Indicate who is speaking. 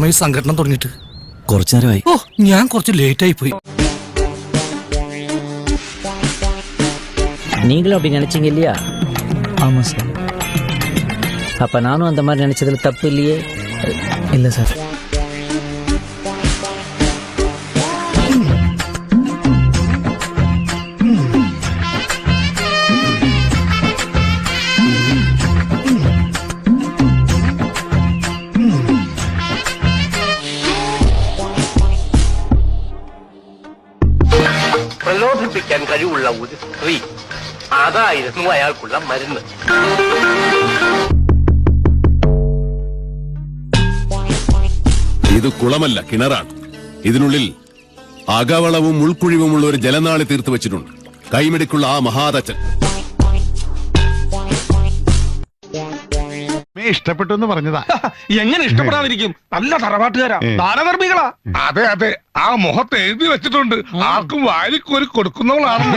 Speaker 1: സമയം സംഘടന തുടങ്ങിയിട്ട്?
Speaker 2: കുറച്ചു നേരമായി.
Speaker 1: ഓ, ഞാൻ കുറച്ച് ലേറ്റ് ആയി പോയി.
Speaker 3: நீங்களும் அப்படி நினைச்சீங்க இல்லையா?
Speaker 2: ஆமா சார்.
Speaker 3: அப்ப நானும் அந்த மாதிரி நினைச்சதுல தப்பு இல்லையே?
Speaker 2: இல்ல சார்.
Speaker 4: പ്രലോഭിപ്പിക്കാൻ കഴിവുള്ള ഒരു സ്ത്രീ, അതായിരുന്നു അയാൾക്കുള്ള മരുന്ന്.
Speaker 5: ഇത് കുളമല്ല, കിണറാണ്. ഇതിനുള്ളിൽ അകവളവും ഉൾക്കുഴിവുമുള്ള ഒരു ജലനാളി തീർത്തു വെച്ചിട്ടുണ്ട്. കൈമിടിക്കുള്ള ആ മഹാതച്ചൻ.
Speaker 6: ഇഷ്ടപ്പെട്ടു എന്ന് പറഞ്ഞതാ.
Speaker 7: എങ്ങനെ ഇഷ്ടപ്പെടാതിരിക്കും? നല്ല തറവാട്ടുകാരാ, ദാനധർമ്മികളാ.
Speaker 6: അതെ അതെ, ആ മുഖത്ത് എഴുതി വെച്ചിട്ടുണ്ട്, ആർക്കും വാരിക്കോരി കൊടുക്കുന്നവളാണ്.